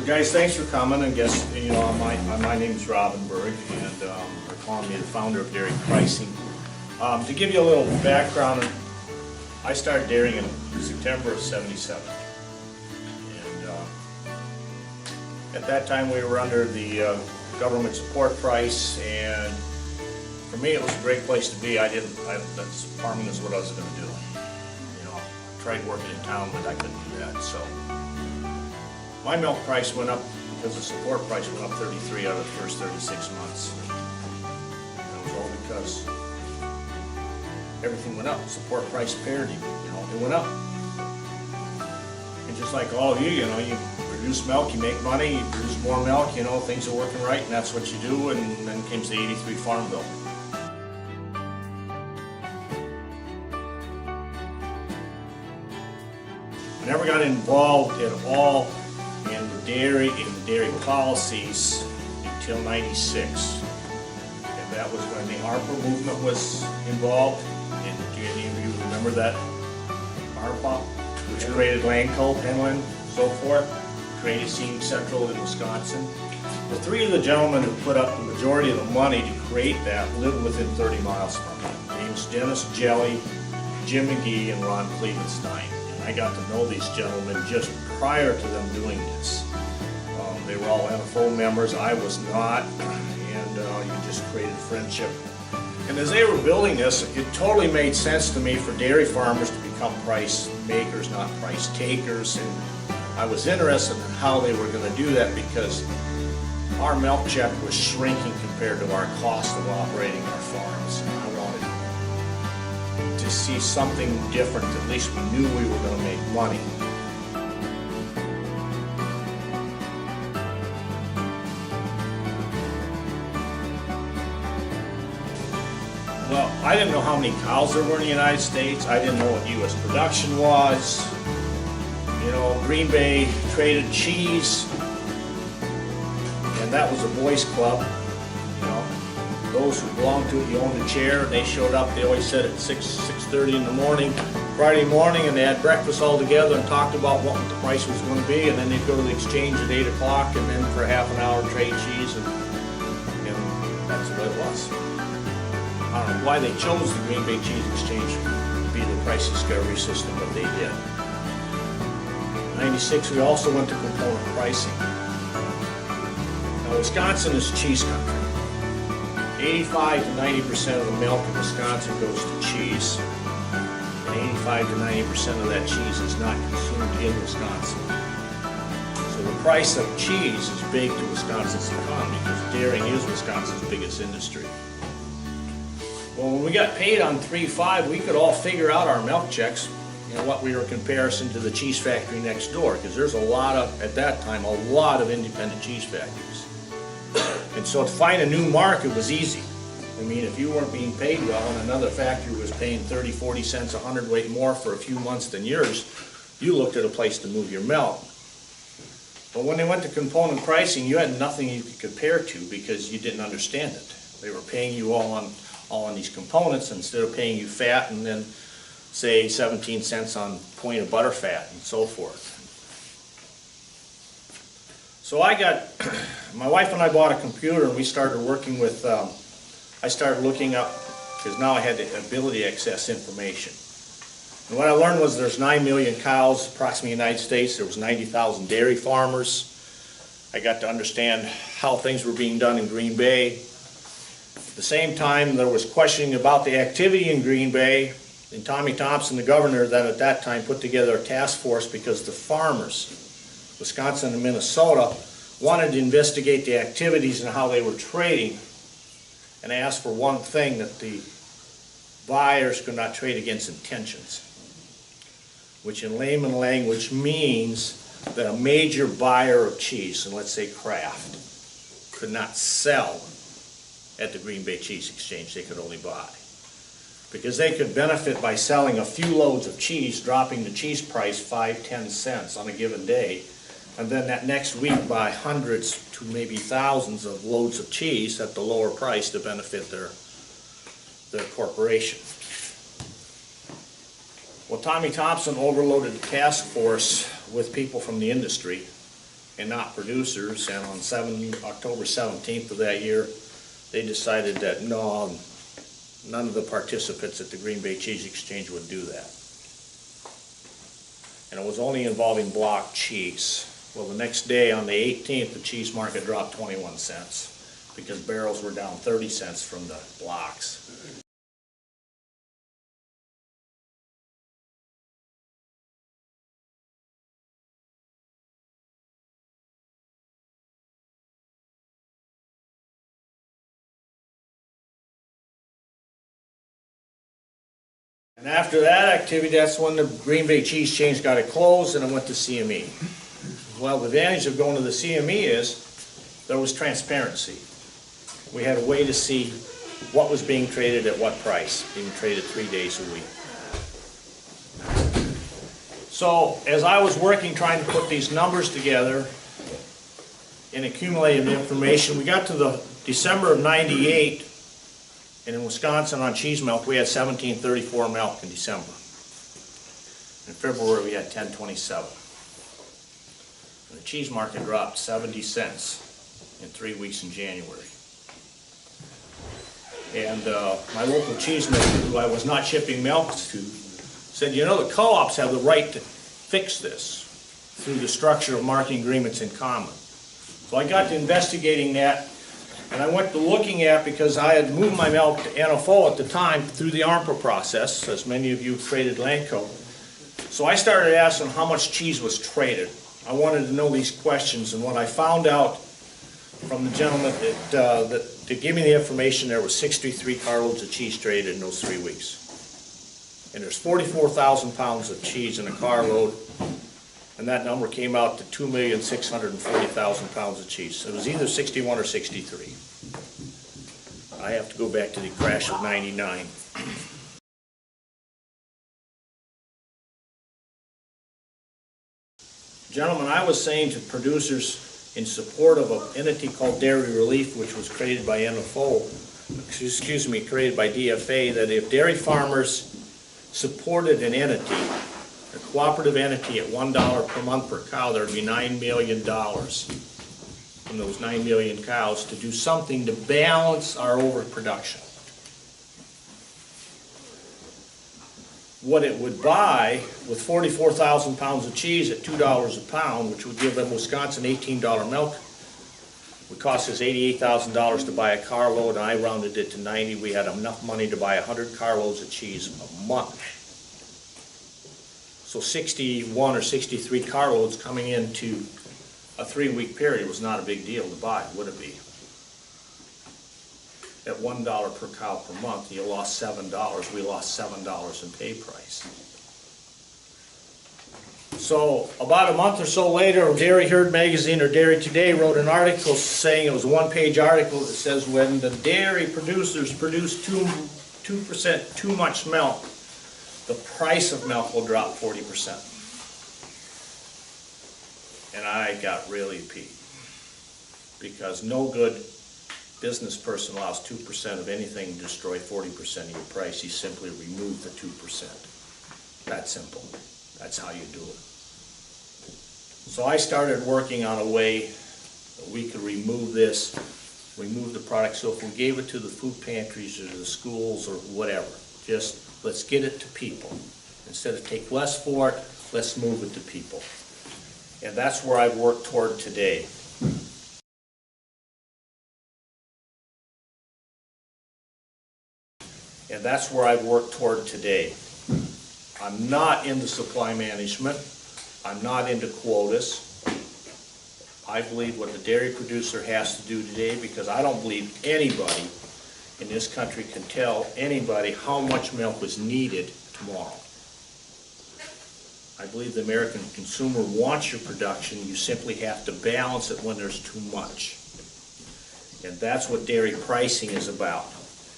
Guys, thanks for coming. And guess my name's Robin Berg, and they're calling me the founder of Dairy Pricing. To give you a little background, I started dairying in September of '77, and at that time we were under the government support price, and for me it was a great place to be. Farming is what I was going to do. I tried working in town, but I couldn't do that. So my milk price went up because the support price went up 33 out of the first 36 months. And it was all because everything went up. Support price parity, it went up. And just like all of you, you produce milk, you make money, you produce more milk, things are working right, and that's what you do. And then came the '83 Farm Bill. I never got involved at all in dairy policies until '96, and that was when the ARPA movement was involved. And do any of you remember that ARPA, which created Lanco, Penland, so forth, created Scenic Central in Wisconsin? Well, three of the gentlemen who put up the majority of the money to create that lived within 30 miles from me. Names Dennis Jelly, Jim McGee, and Ron Clevenstein. I got to know these gentlemen just prior to them doing this. They were all NFO members, I was not, and you just created friendship. And as they were building this, it totally made sense to me for dairy farmers to become price makers, not price takers. And I was interested in how they were going to do that because our milk check was shrinking compared to our cost of operating our farms. And I wanted to see something different. At least we knew we were going to make money. Well, I didn't know how many cows there were in the United States. I didn't know what U.S. production was. Green Bay traded cheese, and that was a boys' club. Those who belonged to it, you owned a chair, and they showed up. They always said at 6:30 in the morning, Friday morning, and they had breakfast all together and talked about what the price was going to be, and then they'd go to the exchange at 8 o'clock, and then for half an hour trade cheese, and that's what it was. I don't know why they chose the Green Bay Cheese Exchange to be the price discovery system, but they did. In '96, we also went to component pricing. Now, Wisconsin is cheese country. 85 to 90% of the milk in Wisconsin goes to cheese, and 85 to 90% of that cheese is not consumed in Wisconsin. So the price of cheese is big to Wisconsin's economy because dairying is Wisconsin's biggest industry. Well, when we got paid on 3.5, we could all figure out our milk checks, what we were in comparison to the cheese factory next door, because there's at that time, a lot of independent cheese factories. And so to find a new market was easy. I mean, if you weren't being paid well and another factory was paying 30, 40 cents a hundredweight more for a few months than yours, you looked at a place to move your milk. But when they went to component pricing, you had nothing you could compare to because you didn't understand it. They were paying you all on these components instead of paying you fat and then say 17 cents on point of butter fat and so forth. So my wife and I bought a computer and we started working with, I started looking up, because now I had the ability to access information. And what I learned was there's 9 million cows approximately in the United States. There was 90,000 dairy farmers. I got to understand how things were being done in Green Bay. At the same time, there was questioning about the activity in Green Bay, and Tommy Thompson, the governor, then at that time put together a task force because the farmers, Wisconsin and Minnesota, wanted to investigate the activities and how they were trading, and asked for one thing, that the buyers could not trade against intentions, which in layman language means that a major buyer of cheese, and let's say Kraft, could not sell at the Green Bay Cheese Exchange. They could only buy. Because they could benefit by selling a few loads of cheese, dropping the cheese price 5-10 cents on a given day, and then that next week buy hundreds to maybe thousands of loads of cheese at the lower price to benefit their corporation. Well, Tommy Thompson overloaded the task force with people from the industry, and not producers, and on October 17th of that year, they decided that no, none of the participants at the Green Bay Cheese Exchange would do that. And it was only involving block cheese. Well, the next day, on the 18th, the cheese market dropped 21 cents because barrels were down 30 cents from the blocks. And after that activity, that's when the Green Bay Cheese Exchange got it closed and it went to CME. Well, the advantage of going to the CME is there was transparency. We had a way to see what was being traded at what price, being traded 3 days a week. So as I was working trying to put these numbers together and accumulating the information, we got to the December of '98, and in Wisconsin on cheese milk we had 17.34 milk in December. In February we had 10.27. And the cheese market dropped 70 cents in 3 weeks in January. And my local cheese maker, who I was not shipping milk to, said, you know, the co-ops have the right to fix this through the structure of marketing agreements in common. So I got to investigating that, and I went to looking at, because I had moved my milk to NFO at the time through the ARPA process, as many of you traded Lanco. So I started asking how much cheese was traded. I wanted to know these questions, and what I found out from the gentleman that to give me the information, there was 63 carloads of cheese traded in those 3 weeks. And there's 44,000 pounds of cheese in a carload, and that number came out to 2,640,000 pounds of cheese. So it was either 61 or 63. I have to go back to the crash of '99. Gentlemen, I was saying to producers in support of an entity called Dairy Relief, which was created by created by DFA, that if dairy farmers supported an entity, a cooperative entity at $1 per month per cow, there would be $9 million from those 9 million cows to do something to balance our overproduction. What it would buy with 44,000 pounds of cheese at $2 a pound, which would give them Wisconsin $18 milk, would cost us $88,000 to buy a carload, and I rounded it to 90. We had enough money to buy 100 carloads of cheese a month. So 61 or 63 carloads coming into a 3-week period was not a big deal to buy, would it be? At $1 per cow per month, you lost $7. We lost $7 in pay price. So about a month or so later, Dairy Herd magazine, or Dairy Today, wrote an article saying, it was a one-page article that says, when the dairy producers produce 2% too much milk, the price of milk will drop 40%. And I got really peeved, because no good business person allows 2% of anything to destroy 40% of your price. You simply remove the 2%. That simple. That's how you do it. So I started working on a way that we could remove this, remove the product. So if we gave it to the food pantries or the schools or whatever, just let's get it to people. Instead of take less for it, let's move it to people. And that's where I've worked toward today. And that's where I've worked toward today. I'm not into supply management. I'm not into quotas. I believe what the dairy producer has to do today, because I don't believe anybody in this country can tell anybody how much milk is needed tomorrow. I believe the American consumer wants your production. You simply have to balance it when there's too much. And that's what dairy pricing is about.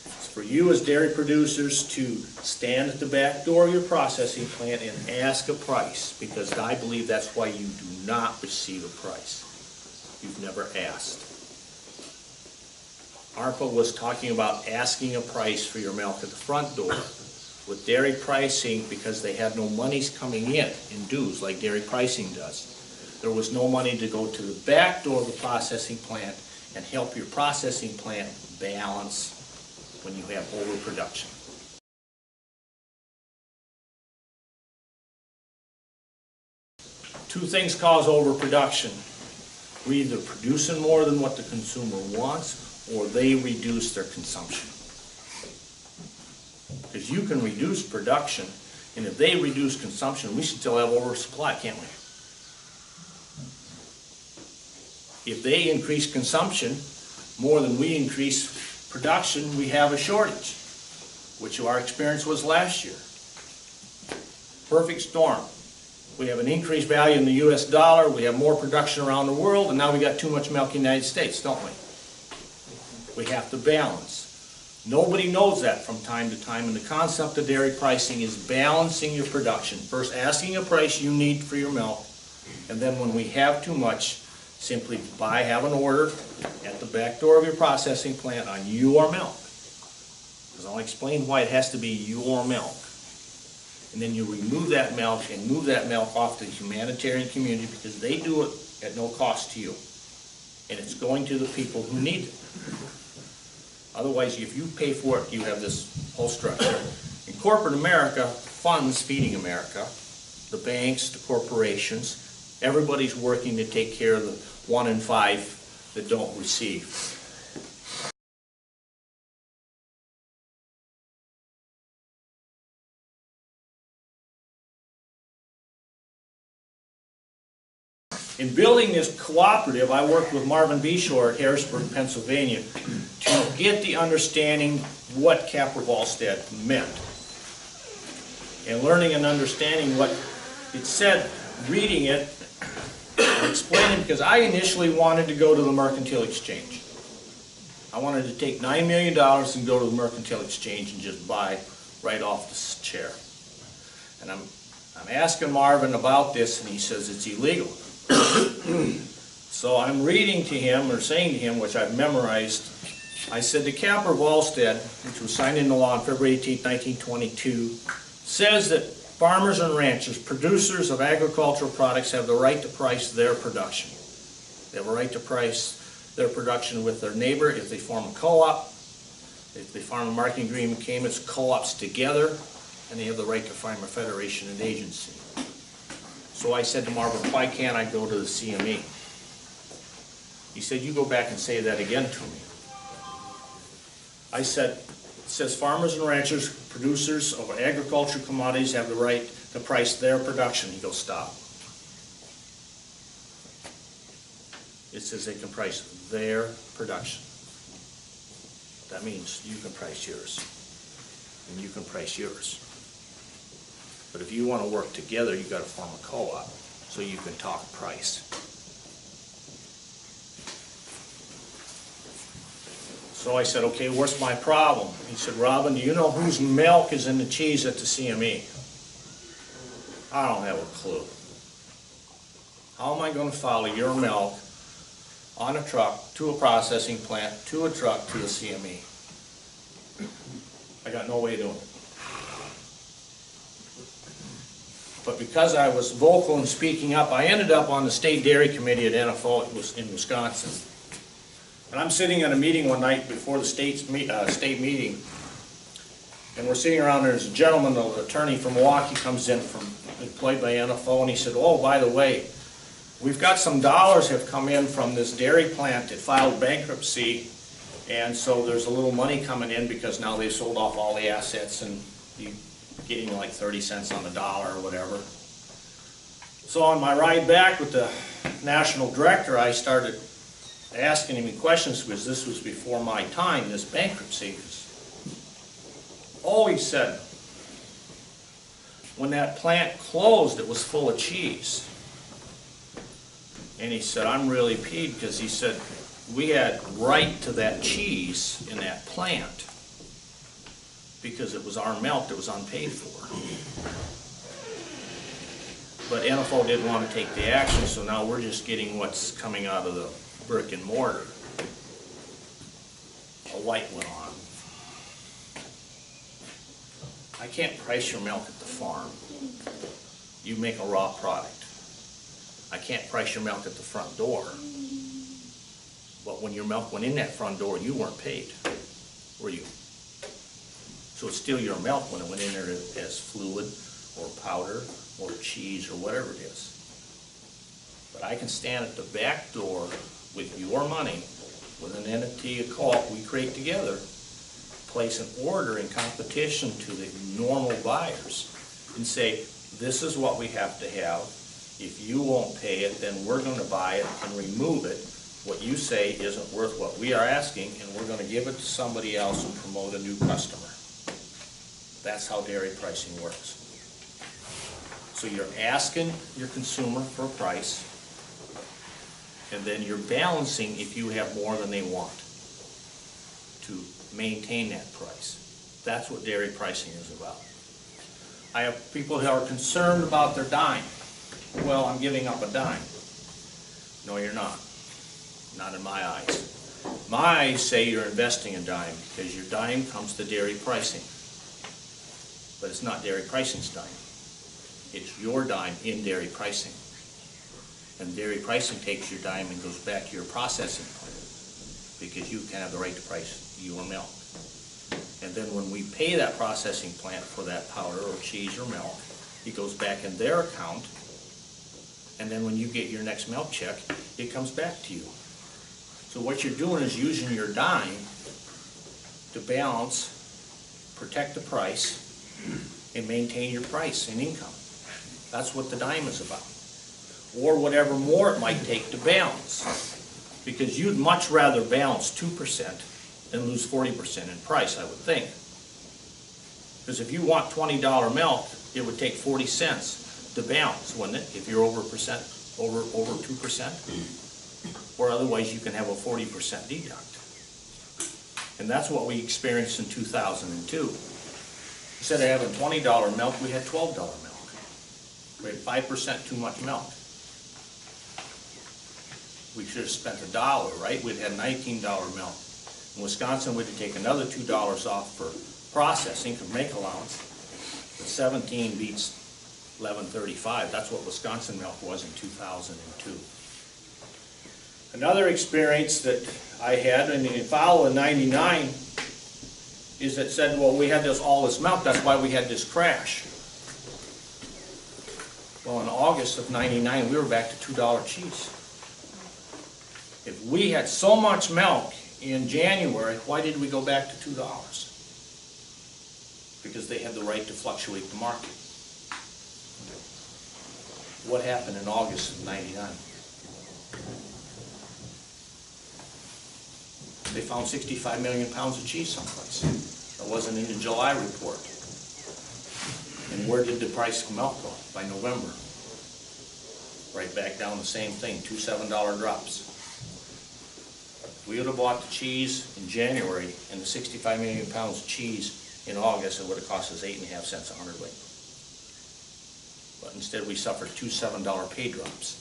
It's for you as dairy producers to stand at the back door of your processing plant and ask a price, because I believe that's why you do not receive a price. You've never asked. ARPA was talking about asking a price for your milk at the front door. With dairy pricing, because they had no monies coming in dues like dairy pricing does, There was no money to go to the back door of the processing plant and help your processing plant balance when you have overproduction. Two things cause overproduction. We're either producing more than what the consumer wants, or they reduce their consumption. Because you can reduce production, and if they reduce consumption, we should still have oversupply, can't we? If they increase consumption more than we increase production, we have a shortage, which our experience was last year. Perfect storm. We have an increased value in the US dollar, we have more production around the world, and now we got too much milk in the United States, don't we? We have to balance. Nobody knows that from time to time, and the concept of dairy pricing is balancing your production. First asking a price you need for your milk, and then when we have too much, simply have an order at the back door of your processing plant on your milk. Because I'll explain why it has to be your milk. And then you remove that milk and move that milk off to the humanitarian community, because they do it at no cost to you. And it's going to the people who need it. Otherwise, if you pay for it, you have this whole structure. In corporate America funds Feeding America, the banks, the corporations, everybody's working to take care of the 1 in 5 that don't receive. In building this cooperative, I worked with Marvin Beshore at Harrisburg, Pennsylvania, to get the understanding what Capra-Volstead meant. And learning and understanding what it said, reading it, and explaining, because I initially wanted to go to the Mercantile Exchange. I wanted to take $9 million and go to the Mercantile Exchange and just buy right off the chair. And I'm asking Marvin about this, and he says it's illegal. So I'm reading to him, or saying to him, which I've memorized, I said the Capra-Volstead, which was signed into law on February 18, 1922, says that farmers and ranchers, producers of agricultural products, have the right to price their production. They have a right to price their production with their neighbor if they form a co-op. If they farm a marketing agreement, it's co-ops together, and they have the right to form a federation and agency. So I said to Marvin, why can't I go to the CME? He said, you go back and say that again to me. I said, it says farmers and ranchers, producers of agricultural commodities have the right to price their production. He goes, stop. It says they can price their production. That means you can price yours, and you can price yours. But if you want to work together, you've got to form a co-op so you can talk price. So I said, okay, what's my problem? He said, Robin, do you know whose milk is in the cheese at the CME? I don't have a clue. How am I going to follow your milk on a truck to a processing plant, to a truck, to the CME? I got no way of doing it. But because I was vocal in speaking up, I ended up on the State Dairy Committee at NFO in Wisconsin. And I'm sitting at a meeting one night before the state meeting, and we're sitting around, there's a gentleman, an attorney from Milwaukee, comes in, employed by NFO, and he said, oh, by the way, we've got some dollars have come in from this dairy plant that filed bankruptcy, and so there's a little money coming in because now they've sold off all the assets and you're getting like 30 cents on the dollar or whatever. So on my ride back with the national director, I started asking him questions, because this was before my time, this bankruptcy. Oh, he said, when that plant closed, it was full of cheese. And he said, I'm really peeved, because he said, we had right to that cheese in that plant because it was our milk that was unpaid for. But NFO didn't want to take the action, so now we're just getting what's coming out of the brick and mortar. A light went on. I can't price your milk at the farm. You make a raw product. I can't price your milk at the front door. But when your milk went in that front door, you weren't paid, were you? So it's still your milk when it went in there as fluid or powder or cheese or whatever it is. But I can stand at the back door with your money, with an entity, a co-op we create together, place an order in competition to the normal buyers and say, this is what we have to have. If you won't pay it, then we're going to buy it and remove it. What you say isn't worth what we are asking, and we're going to give it to somebody else and promote a new customer. That's how dairy pricing works. So you're asking your consumer for a price, and then you're balancing if you have more than they want to maintain that price. That's what dairy pricing is about. I have people who are concerned about their dime. Well, I'm giving up a dime. No, you're not. Not in my eyes. My eyes say you're investing a dime because your dime comes to dairy pricing. But it's not dairy pricing's dime. It's your dime in dairy pricing. And dairy pricing takes your dime and goes back to your processing plant because you can have the right to price your milk. And then when we pay that processing plant for that powder or cheese or milk, it goes back in their account. And then when you get your next milk check, it comes back to you. So what you're doing is using your dime to balance, protect the price, and maintain your price and income. That's what the dime is about. Or whatever more it might take to balance. Because you'd much rather balance 2% than lose 40% in price, I would think. Because if you want $20 milk, it would take 40 cents to balance, wouldn't it? If you're over 2%. Or otherwise you can have a 40% deduct. And that's what we experienced in 2002. Instead of having $20 milk, we had $12 milk. We had 5% too much milk. We should have spent $1, right? We'd had $19 milk. In Wisconsin, we'd take another $2 off for processing, for make allowance. But 17 beats 11.35. That's what Wisconsin milk was in 2002. Another experience that I had in FAO in '99 is that said, well, we had all this milk, that's why we had this crash. Well, in August of '99, we were back to $2 cheese. If we had so much milk in January, why did we go back to $2? Because they had the right to fluctuate the market. What happened in August of '99? They found 65 million pounds of cheese someplace. That wasn't in the July report. And where did the price of milk go by November? Right back down the same thing, 2 $7 drops. If we would have bought the cheese in January and the 65 million pounds of cheese in August, it would have cost us 8.5 cents a hundredweight. But instead we suffered 2 $7 pay drops.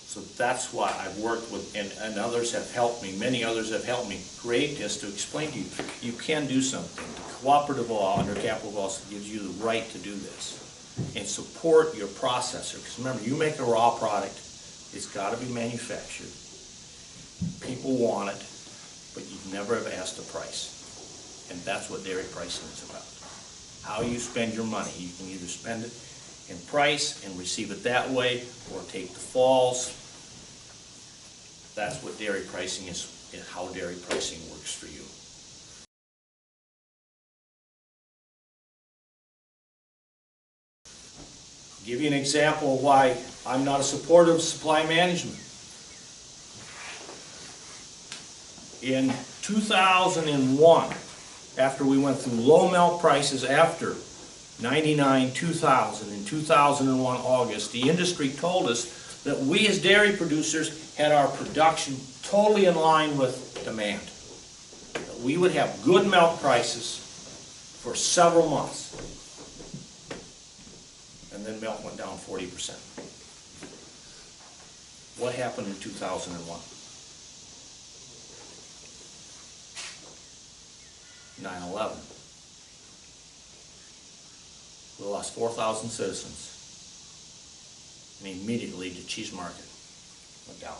So that's why I've worked with, and others have helped me, many others have helped me create this to explain to you, you can do something. The cooperative law under capital laws gives you the right to do this. And support your processor, because remember, you make a raw product, it's got to be manufactured. People want it, but you never have asked a price. And that's what dairy pricing is about. How you spend your money. You can either spend it in price and receive it that way, or take the falls. That's what dairy pricing is, and how dairy pricing works for you. I'll give you an example of why I'm not a supporter of supply management. In 2001, after we went through low milk prices after 99, 2000, and 2001 August, the industry told us that we as dairy producers had our production totally in line with demand. That we would have good milk prices for several months. And then milk went down 40%. What happened in 2001? 9/11. We lost 4,000 citizens. And immediately the cheese market went down.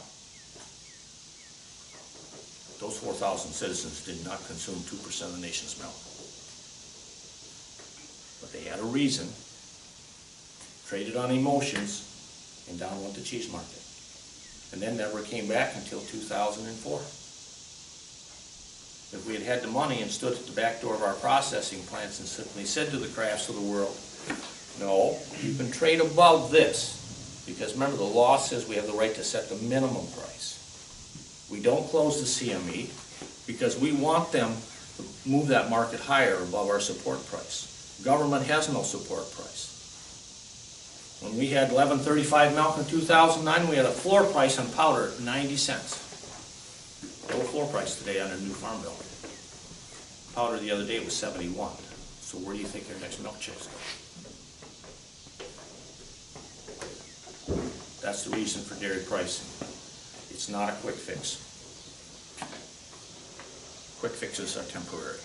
Those 4,000 citizens did not consume 2% of the nation's milk. But they had a reason, traded on emotions, and down went the cheese market. And then never came back until 2004. If we had had the money and stood at the back door of our processing plants and simply said to the Krafts of the world, no, you can trade above this, because remember the law says we have the right to set the minimum price. We don't close the CME because we want them to move that market higher above our support price. Government has no support price. When we had 11.35 milk in 2009, we had a floor price on powder at 90 cents. No floor price today on a new farm bill. Powder the other day was 71. So where do you think your next milk checks go? That's the reason for dairy pricing. It's not a quick fix. Quick fixes are temporary.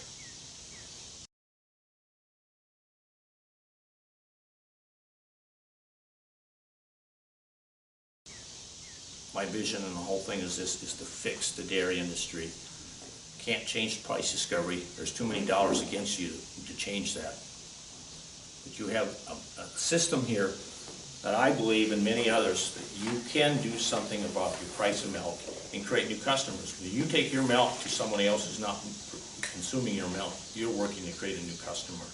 My vision and the whole thing is this, is to fix the dairy industry. Can't change the price discovery. There's too many dollars against you to change that. But you have a system here that I believe and many others that you can do something about your price of milk and create new customers. When you take your milk to someone else who's not consuming your milk, you're working to create a new customer.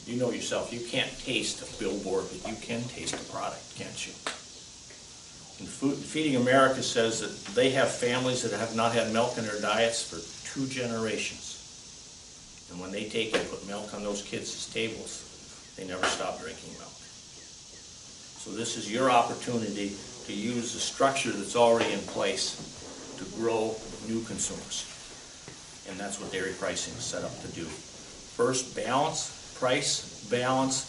You know yourself, you can't taste a billboard, but you can taste a product, can't you? And Feeding America says that they have families that have not had milk in their diets for 2 generations. And when they take and put milk on those kids' tables, they never stop drinking milk. So this is your opportunity to use the structure that's already in place to grow new consumers. And that's what dairy pricing is set up to do. First, balance, price, balance,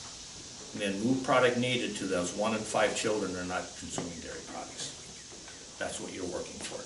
and then move product needed to those 1 in 5 children that are not consuming dairy products. That's what you're working for.